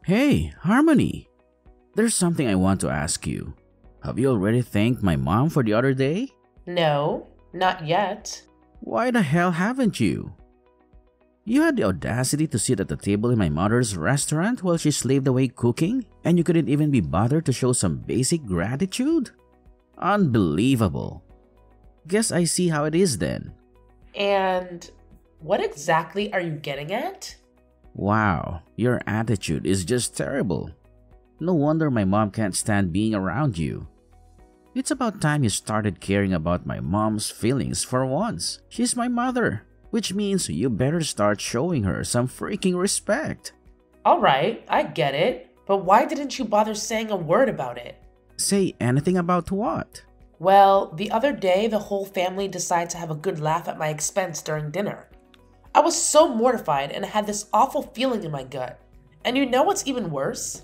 Hey, Harmony! There's something I want to ask you. Have you already thanked my mom for the other day? No, not yet. Why the hell haven't you? You had the audacity to sit at the table in my mother's restaurant while she slaved away cooking, and you couldn't even be bothered to show some basic gratitude? Unbelievable. Guess I see how it is then. And what exactly are you getting at? Wow, your attitude is just terrible. No wonder my mom can't stand being around you. It's about time you started caring about my mom's feelings for once. She's my mother, which means you better start showing her some freaking respect. Alright, I get it. But why didn't you bother saying a word about it? Say anything about what? Well, the other day the whole family decided to have a good laugh at my expense during dinner. I was so mortified and I had this awful feeling in my gut. And you know what's even worse?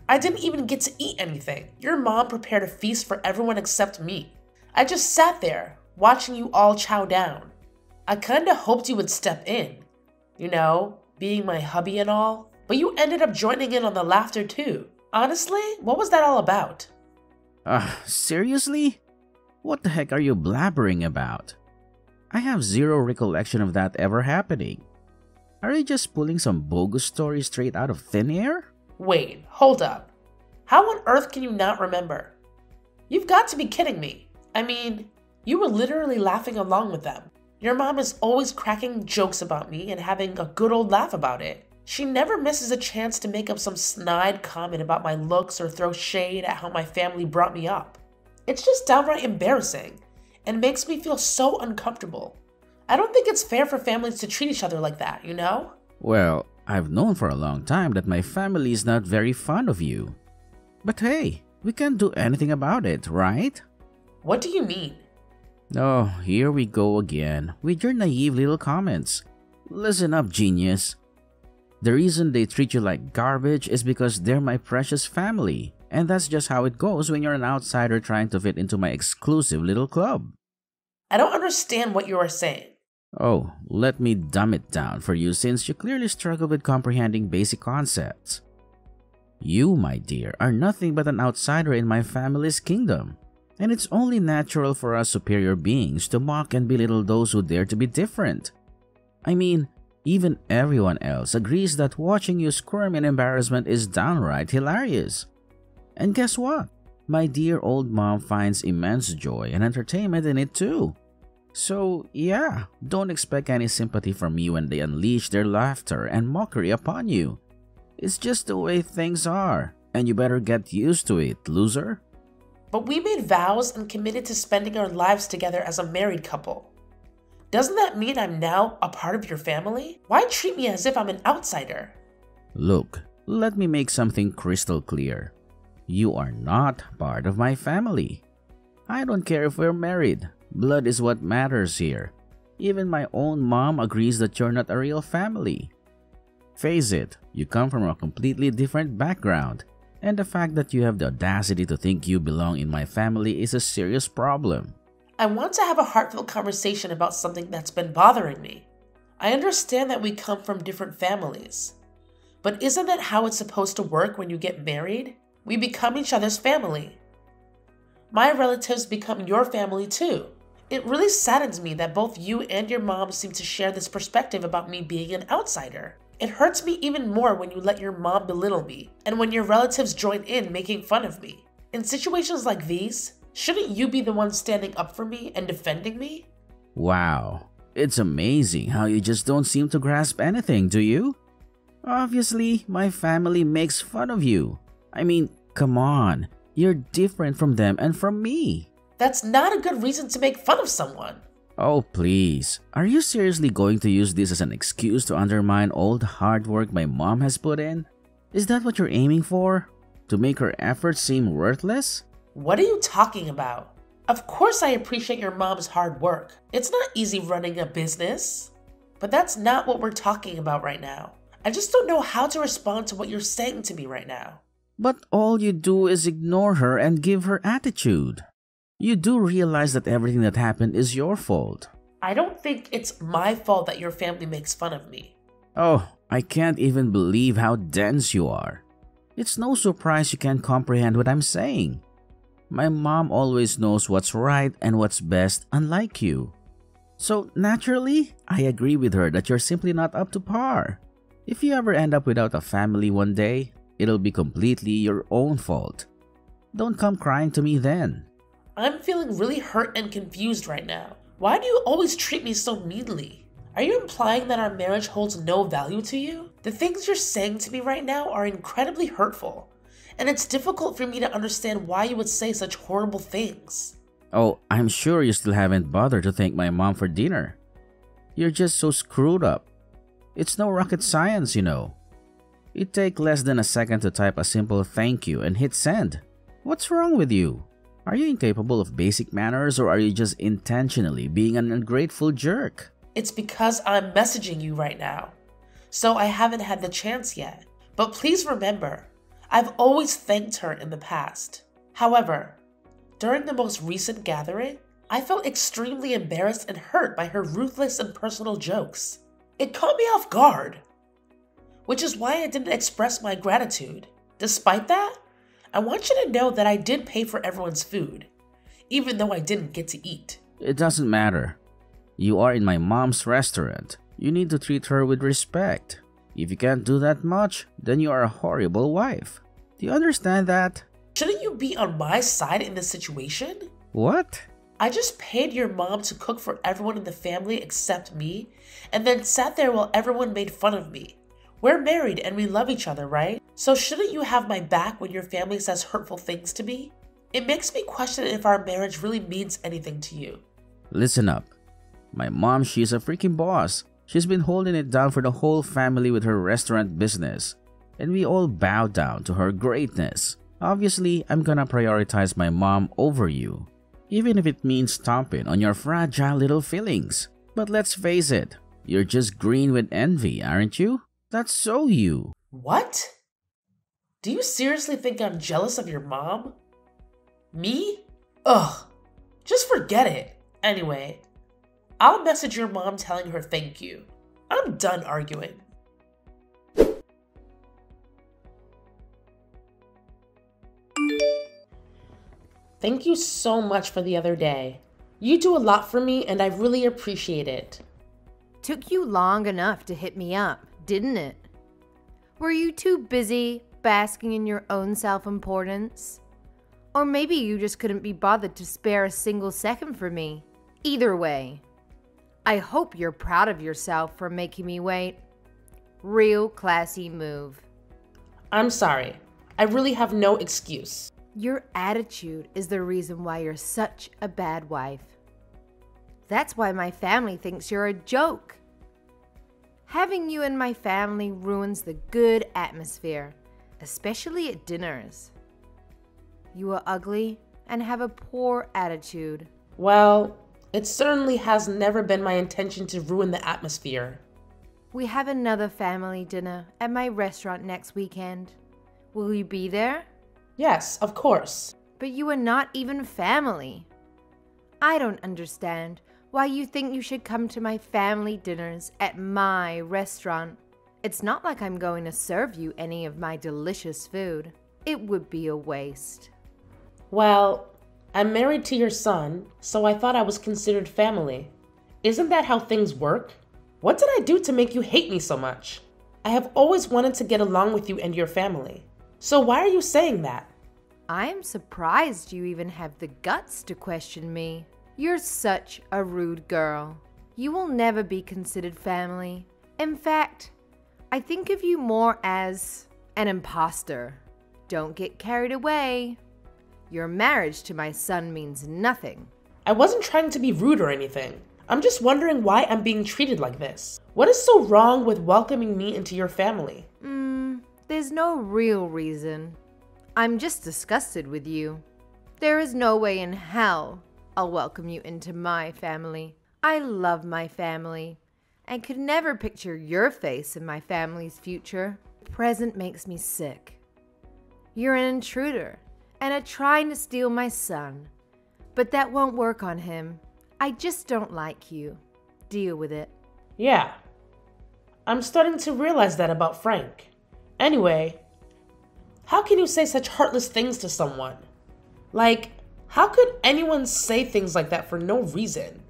I didn't even get to eat anything. Your mom prepared a feast for everyone except me. I just sat there, watching you all chow down. I kinda hoped you would step in. You know, being my hubby and all. But you ended up joining in on the laughter too. Honestly, what was that all about? Seriously? What the heck are you blabbering about? I have zero recollection of that ever happening. Are you just pulling some bogus story straight out of thin air? Wait, hold up. How on earth can you not remember? You've got to be kidding me. I mean, you were literally laughing along with them. Your mom is always cracking jokes about me and having a good old laugh about it. She never misses a chance to make up some snide comment about my looks or throw shade at how my family brought me up. It's just downright embarrassing and makes me feel so uncomfortable. I don't think it's fair for families to treat each other like that, you know? Well, I've known for a long time that my family is not very fond of you. But hey, we can't do anything about it, right? What do you mean? Oh, here we go again with your naive little comments. Listen up, genius. The reason they treat you like garbage is because they're my precious family. And that's just how it goes when you're an outsider trying to fit into my exclusive little club. I don't understand what you are saying. Oh, let me dumb it down for you since you clearly struggle with comprehending basic concepts. You, my dear, are nothing but an outsider in my family's kingdom. And it's only natural for us superior beings to mock and belittle those who dare to be different. I mean, even everyone else agrees that watching you squirm in embarrassment is downright hilarious. And guess what? My dear old mom finds immense joy and entertainment in it too. So yeah, don't expect any sympathy from me when they unleash their laughter and mockery upon you. It's just the way things are, and you better get used to it, loser. But we made vows and committed to spending our lives together as a married couple. Doesn't that mean I'm now a part of your family? Why treat me as if I'm an outsider? Look, let me make something crystal clear. You are not part of my family. I don't care if we're married. Blood is what matters here. Even my own mom agrees that you're not a real family. Face it, you come from a completely different background, and the fact that you have the audacity to think you belong in my family is a serious problem. I want to have a heartfelt conversation about something that's been bothering me. I understand that we come from different families. But isn't that how it's supposed to work when you get married? We become each other's family. My relatives become your family too. It really saddens me that both you and your mom seem to share this perspective about me being an outsider. It hurts me even more when you let your mom belittle me, and when your relatives join in making fun of me. In situations like these, shouldn't you be the one standing up for me and defending me? Wow, it's amazing how you just don't seem to grasp anything, do you? Obviously, my family makes fun of you. I mean, come on, you're different from them and from me. That's not a good reason to make fun of someone. Oh, please. Are you seriously going to use this as an excuse to undermine all the hard work my mom has put in? Is that what you're aiming for? To make her efforts seem worthless? What are you talking about? Of course I appreciate your mom's hard work. It's not easy running a business. But that's not what we're talking about right now. I just don't know how to respond to what you're saying to me right now. But all you do is ignore her and give her attitude. You do realize that everything that happened is your fault. I don't think it's my fault that your family makes fun of me. Oh, I can't even believe how dense you are. It's no surprise you can't comprehend what I'm saying. My mom always knows what's right and what's best, unlike you. So naturally, I agree with her that you're simply not up to par. If you ever end up without a family one day, it'll be completely your own fault. Don't come crying to me then. I'm feeling really hurt and confused right now. Why do you always treat me so meanly? Are you implying that our marriage holds no value to you? The things you're saying to me right now are incredibly hurtful, and it's difficult for me to understand why you would say such horrible things. Oh, I'm sure you still haven't bothered to thank my mom for dinner. You're just so screwed up. It's no rocket science, you know. It'd take less than a second to type a simple thank you and hit send. What's wrong with you? Are you incapable of basic manners, or are you just intentionally being an ungrateful jerk? It's because I'm messaging you right now, so I haven't had the chance yet. But please remember, I've always thanked her in the past. However, during the most recent gathering, I felt extremely embarrassed and hurt by her ruthless and personal jokes. It caught me off guard, which is why I didn't express my gratitude. Despite that, I want you to know that I did pay for everyone's food, even though I didn't get to eat. It doesn't matter. You are in my mom's restaurant. You need to treat her with respect. If you can't do that much, then you are a horrible wife. Do you understand that? Shouldn't you be on my side in this situation? What? I just paid your mom to cook for everyone in the family except me, and then sat there while everyone made fun of me. We're married and we love each other, right? So shouldn't you have my back when your family says hurtful things to me? It makes me question if our marriage really means anything to you. Listen up. My mom, she's a freaking boss. She's been holding it down for the whole family with her restaurant business, and we all bow down to her greatness. Obviously, I'm gonna prioritize my mom over you, even if it means stomping on your fragile little feelings. But let's face it, you're just green with envy, aren't you? That's so you. What? Do you seriously think I'm jealous of your mom? Me? Ugh, just forget it. Anyway, I'll message your mom telling her thank you. I'm done arguing. Thank you so much for the other day. You do a lot for me and I really appreciate it. Took you long enough to hit me up, didn't it? Were you too busy basking in your own self-importance? Or maybe you just couldn't be bothered to spare a single second for me. Either way, I hope you're proud of yourself for making me wait. Real classy move. I'm sorry. I really have no excuse. Your attitude is the reason why you're such a bad wife. That's why my family thinks you're a joke. Having you in my family ruins the good atmosphere, especially at dinners. You are ugly and have a poor attitude. Well, it certainly has never been my intention to ruin the atmosphere. We have another family dinner at my restaurant next weekend. Will you be there? Yes, of course. But you are not even family. I don't understand why you think you should come to my family dinners at my restaurant. It's not like I'm going to serve you any of my delicious food. It would be a waste. Well, I'm married to your son, so I thought I was considered family. Isn't that how things work? What did I do to make you hate me so much? I have always wanted to get along with you and your family. So why are you saying that? I am surprised you even have the guts to question me. You're such a rude girl. You will never be considered family. In fact, I think of you more as an imposter. Don't get carried away. Your marriage to my son means nothing. I wasn't trying to be rude or anything. I'm just wondering why I'm being treated like this. What is so wrong with welcoming me into your family? There's no real reason. I'm just disgusted with you. There is no way in hell I'll welcome you into my family. I love my family and could never picture your face in my family's future. The present makes me sick. You're an intruder and are trying to steal my son, but that won't work on him. I just don't like you. Deal with it. How can you say such heartless things to someone? Like, how could anyone say things like that for no reason?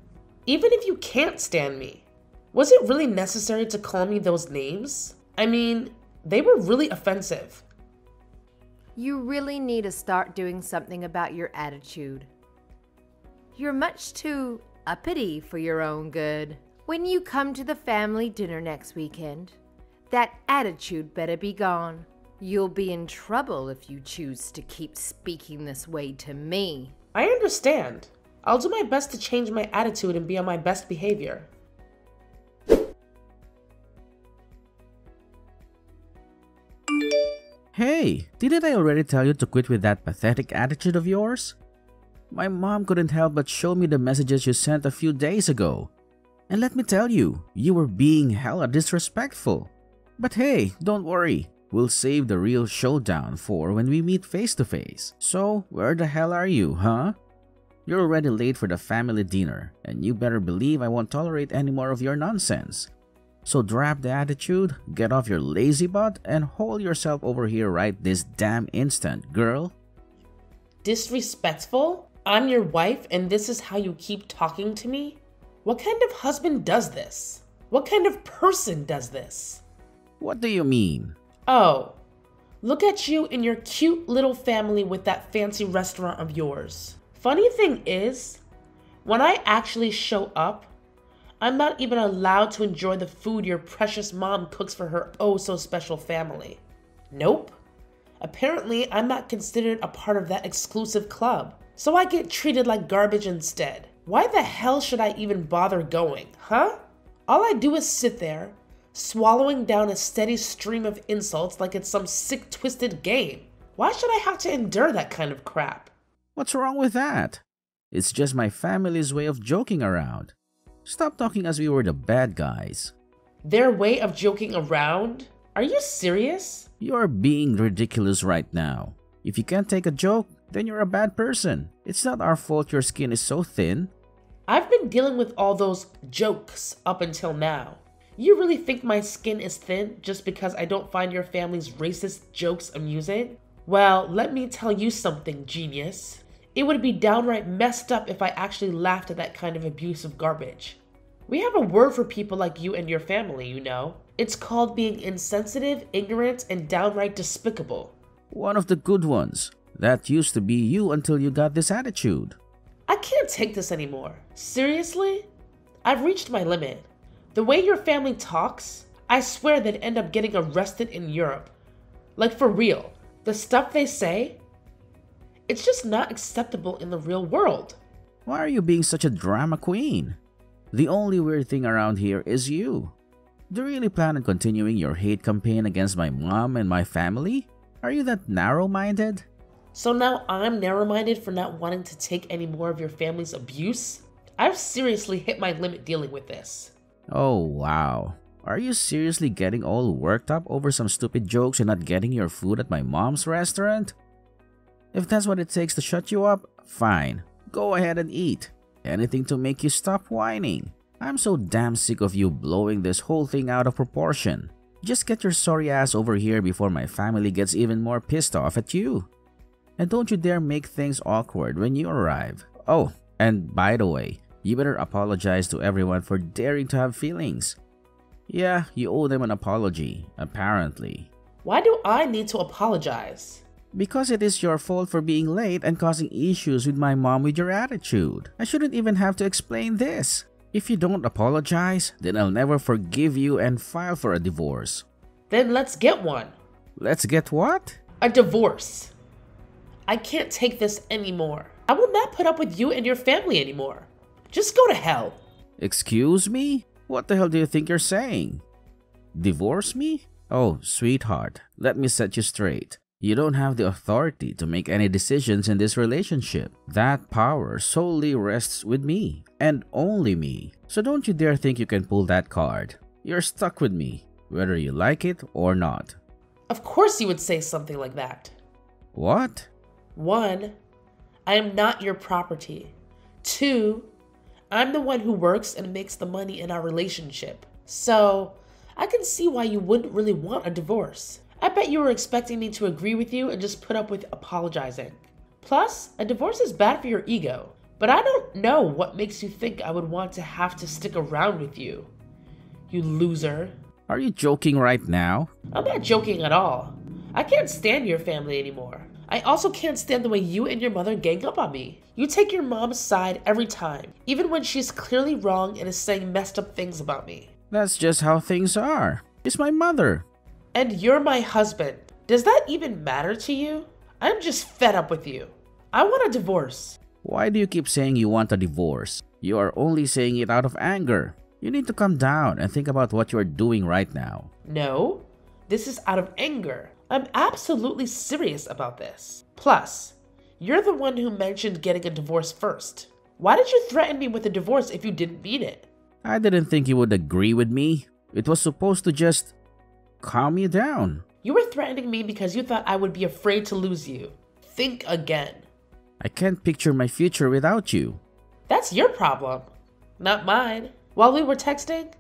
Even if you can't stand me, was it really necessary to call me those names? I mean, they were really offensive. You really need to start doing something about your attitude. You're much too uppity for your own good. When you come to the family dinner next weekend, that attitude better be gone. You'll be in trouble if you choose to keep speaking this way to me. I understand. I'll do my best to change my attitude and be on my best behavior. Hey, didn't I already tell you to quit with that pathetic attitude of yours? My mom couldn't help but show me the messages you sent a few days ago. And let me tell you, you were being hella disrespectful. But hey, don't worry. We'll save the real showdown for when we meet face to face. So, where the hell are you, huh? You're already late for the family dinner, and you better believe I won't tolerate any more of your nonsense. So drop the attitude, get off your lazy butt, and hold yourself over here right this damn instant, girl. Disrespectful? I'm your wife and this is how you keep talking to me? What kind of husband does this? What kind of person does this? What do you mean? Oh, look at you and your cute little family with that fancy restaurant of yours. Funny thing is, when I actually show up, I'm not even allowed to enjoy the food your precious mom cooks for her oh-so-special family. Nope. Apparently, I'm not considered a part of that exclusive club, so I get treated like garbage instead. Why the hell should I even bother going, huh? All I do is sit there, swallowing down a steady stream of insults like it's some sick, twisted game. Why should I have to endure that kind of crap? What's wrong with that? It's just my family's way of joking around. Stop talking as we were the bad guys. Their way of joking around? Are you serious? You're being ridiculous right now. If you can't take a joke, then you're a bad person. It's not our fault your skin is so thin. I've been dealing with all those jokes up until now. You really think my skin is thin just because I don't find your family's racist jokes amusing? Well, let me tell you something, genius. It would be downright messed up if I actually laughed at that kind of abusive garbage. We have a word for people like you and your family, you know. It's called being insensitive, ignorant, and downright despicable. One of the good ones. That used to be you until you got this attitude. I can't take this anymore. Seriously? I've reached my limit. The way your family talks, I swear they'd end up getting arrested in Europe. Like for real, the stuff they say, it's just not acceptable in the real world. Why are you being such a drama queen? The only weird thing around here is you. Do you really plan on continuing your hate campaign against my mom and my family? Are you that narrow-minded? So now I'm narrow-minded for not wanting to take any more of your family's abuse? I've seriously hit my limit dealing with this. Oh wow. Are you seriously getting all worked up over some stupid jokes and not getting your food at my mom's restaurant? If that's what it takes to shut you up, fine. Go ahead and eat. Anything to make you stop whining. I'm so damn sick of you blowing this whole thing out of proportion. Just get your sorry ass over here before my family gets even more pissed off at you. And don't you dare make things awkward when you arrive. Oh, and by the way, you better apologize to everyone for daring to have feelings. Yeah, you owe them an apology, apparently. Why do I need to apologize? Because it is your fault for being late and causing issues with my mom with your attitude. I shouldn't even have to explain this. If you don't apologize, then I'll never forgive you and file for a divorce. Then let's get one. Let's get what? A divorce. I can't take this anymore. I will not put up with you and your family anymore. Just go to hell. Excuse me? What the hell do you think you're saying? Divorce me? Oh, sweetheart, let me set you straight. You don't have the authority to make any decisions in this relationship. That power solely rests with me, and only me. So don't you dare think you can pull that card. You're stuck with me, whether you like it or not. Of course you would say something like that. What? 1, I am not your property. 2, I'm the one who works and makes the money in our relationship. So, I can see why you wouldn't really want a divorce. I bet you were expecting me to agree with you and just put up with apologizing. Plus, a divorce is bad for your ego, but I don't know what makes you think I would want to have to stick around with you. You loser. Are you joking right now? I'm not joking at all. I can't stand your family anymore. I also can't stand the way you and your mother gang up on me. You take your mom's side every time, even when she's clearly wrong and is saying messed up things about me. That's just how things are. She's my mother. And you're my husband. Does that even matter to you? I'm just fed up with you. I want a divorce. Why do you keep saying you want a divorce? You are only saying it out of anger. You need to calm down and think about what you are doing right now. No, this is out of anger. I'm absolutely serious about this. Plus, you're the one who mentioned getting a divorce first. Why did you threaten me with a divorce if you didn't mean it? I didn't think you would agree with me. It was supposed to just calm you down. You were threatening me because you thought I would be afraid to lose you. Think again. I can't picture my future without you. That's your problem, not mine. While we were texting,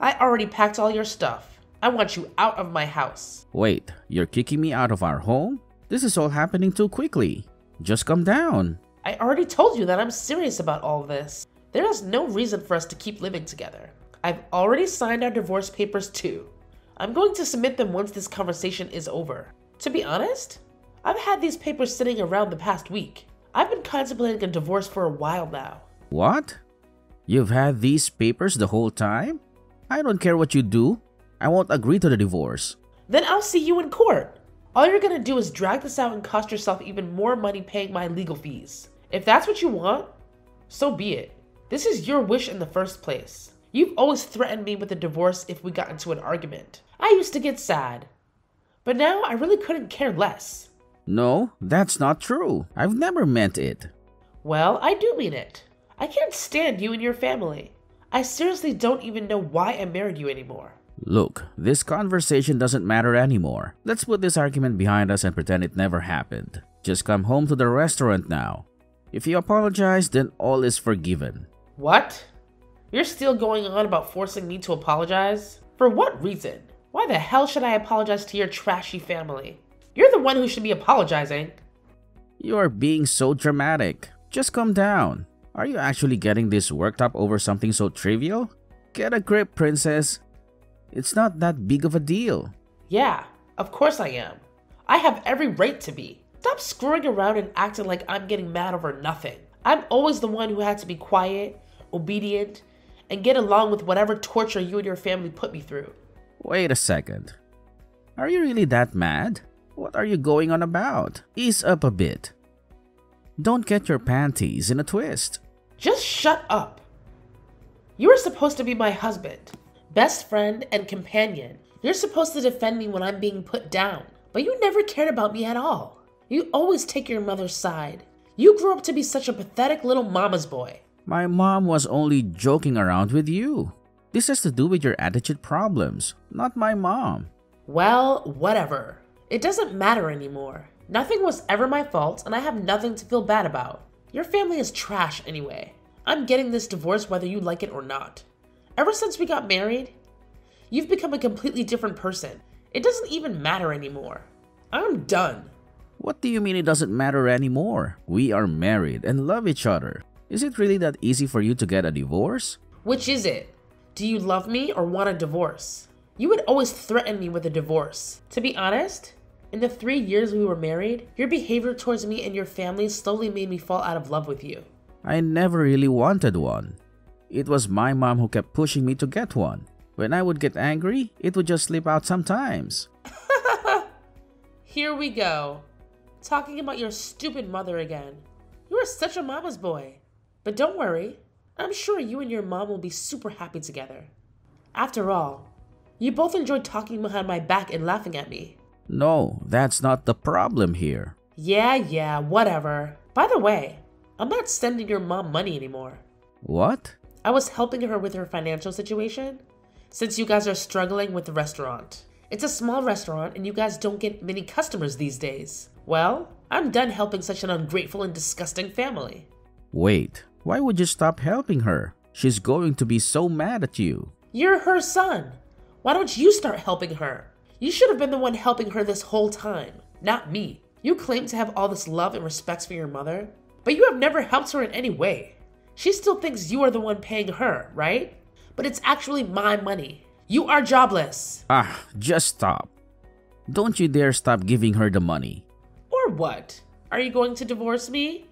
I already packed all your stuff. I want you out of my house. Wait, you're kicking me out of our home? This is all happening too quickly. Just calm down. I already told you that I'm serious about all of this. There is no reason for us to keep living together. I've already signed our divorce papers too. I'm going to submit them once this conversation is over. To be honest, I've had these papers sitting around the past week. I've been contemplating a divorce for a while now. What? You've had these papers the whole time? I don't care what you do. I won't agree to the divorce. Then I'll see you in court. All you're gonna do is drag this out and cost yourself even more money paying my legal fees. If that's what you want, so be it. This is your wish in the first place. You've always threatened me with a divorce if we got into an argument. I used to get sad. But now I really couldn't care less. No, that's not true. I've never meant it. Well, I do mean it. I can't stand you and your family. I seriously don't even know why I married you anymore. Look, this conversation doesn't matter anymore. Let's put this argument behind us and pretend it never happened. Just come home to the restaurant now. If you apologize, then all is forgiven. What? You're still going on about forcing me to apologize? For what reason? Why the hell should I apologize to your trashy family? You're the one who should be apologizing. You are being so dramatic. Just calm down. Are you actually getting this worked up over something so trivial? Get a grip, princess. It's not that big of a deal. Yeah, of course I am. I have every right to be. Stop screwing around and acting like I'm getting mad over nothing. I'm always the one who had to be quiet, obedient, and get along with whatever torture you and your family put me through. Wait a second. Are you really that mad? What are you going on about? Ease up a bit. Don't get your panties in a twist. Just shut up. You are supposed to be my husband, best friend, and companion. You're supposed to defend me when I'm being put down, but you never cared about me at all. You always take your mother's side. You grew up to be such a pathetic little mama's boy. My mom was only joking around with you. This has to do with your attitude problems, not my mom. Well, whatever. It doesn't matter anymore. Nothing was ever my fault, and I have nothing to feel bad about. Your family is trash anyway. I'm getting this divorce whether you like it or not. Ever since we got married, you've become a completely different person. It doesn't even matter anymore. I'm done. What do you mean it doesn't matter anymore? We are married and love each other. Is it really that easy for you to get a divorce? Which is it? Do you love me or want a divorce? You would always threaten me with a divorce. To be honest, in the 3 years we were married, your behavior towards me and your family slowly made me fall out of love with you. I never really wanted one. It was my mom who kept pushing me to get one. When I would get angry, it would just slip out sometimes. Here we go. Talking about your stupid mother again. You are such a mama's boy. But don't worry, I'm sure you and your mom will be super happy together. After all, you both enjoy talking behind my back and laughing at me. No, that's not the problem here. Yeah, whatever. By the way, I'm not sending your mom money anymore. What? I was helping her with her financial situation, since you guys are struggling with the restaurant. It's a small restaurant and you guys don't get many customers these days. Well, I'm done helping such an ungrateful and disgusting family. Wait, why would you stop helping her? She's going to be so mad at you. You're her son. Why don't you start helping her? You should have been the one helping her this whole time, not me. You claim to have all this love and respect for your mother, but you have never helped her in any way. She still thinks you are the one paying her, right? But it's actually my money. You are jobless. Just stop. Don't you dare stop giving her the money. Or what? Are you going to divorce me?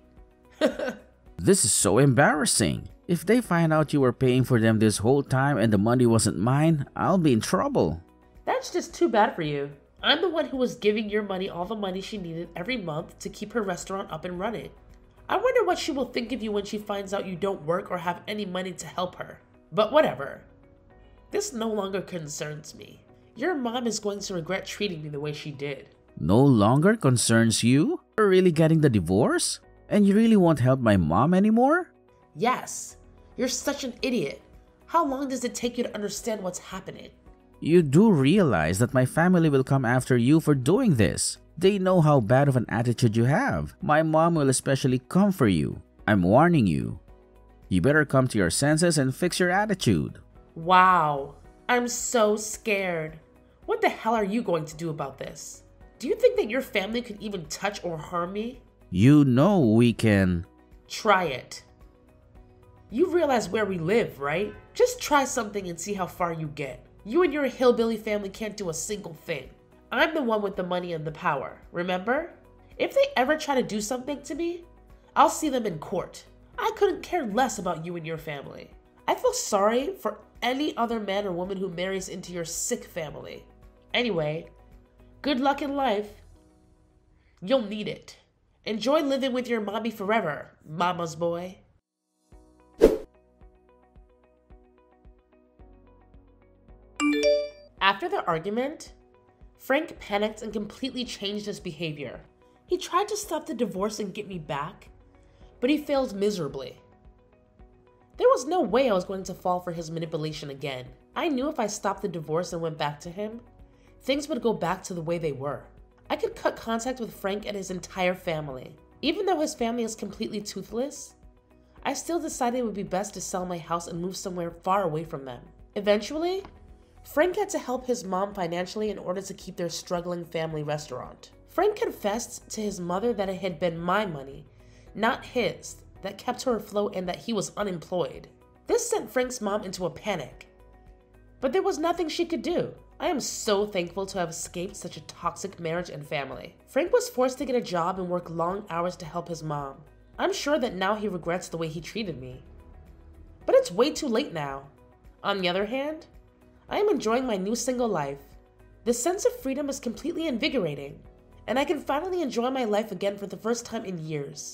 This is so embarrassing. If they find out you were paying for them this whole time and the money wasn't mine, I'll be in trouble. That's just too bad for you. I'm the one who was giving your money all the money she needed every month to keep her restaurant up and running. I wonder what she will think of you when she finds out you don't work or have any money to help her. But whatever. This no longer concerns me. Your mom is going to regret treating me the way she did. No longer concerns you? You're really getting the divorce? And you really won't help my mom anymore? Yes. You're such an idiot. How long does it take you to understand what's happening? You do realize that my family will come after you for doing this. They know how bad of an attitude you have. My mom will especially come for you. I'm warning you. You better come to your senses and fix your attitude. Wow. I'm so scared. What the hell are you going to do about this? Do you think that your family could even touch or harm me? You know we can... Try it. You realize where we live, right? Just try something and see how far you get. You and your hillbilly family can't do a single thing. I'm the one with the money and the power, remember? If they ever try to do something to me, I'll see them in court. I couldn't care less about you and your family. I feel sorry for any other man or woman who marries into your sick family. Anyway, good luck in life. You'll need it. Enjoy living with your mommy forever, mama's boy. After the argument, Frank panicked and completely changed his behavior. He tried to stop the divorce and get me back, but he failed miserably. There was no way I was going to fall for his manipulation again. I knew if I stopped the divorce and went back to him, things would go back to the way they were. I could cut contact with Frank and his entire family. Even though his family is completely toothless, I still decided it would be best to sell my house and move somewhere far away from them. Eventually, Frank had to help his mom financially in order to keep their struggling family restaurant. Frank confessed to his mother that it had been my money, not his, that kept her afloat and that he was unemployed. This sent Frank's mom into a panic. But there was nothing she could do. I am so thankful to have escaped such a toxic marriage and family. Frank was forced to get a job and work long hours to help his mom. I'm sure that now he regrets the way he treated me. But it's way too late now. On the other hand, I am enjoying my new single life. The sense of freedom is completely invigorating, and I can finally enjoy my life again for the first time in years.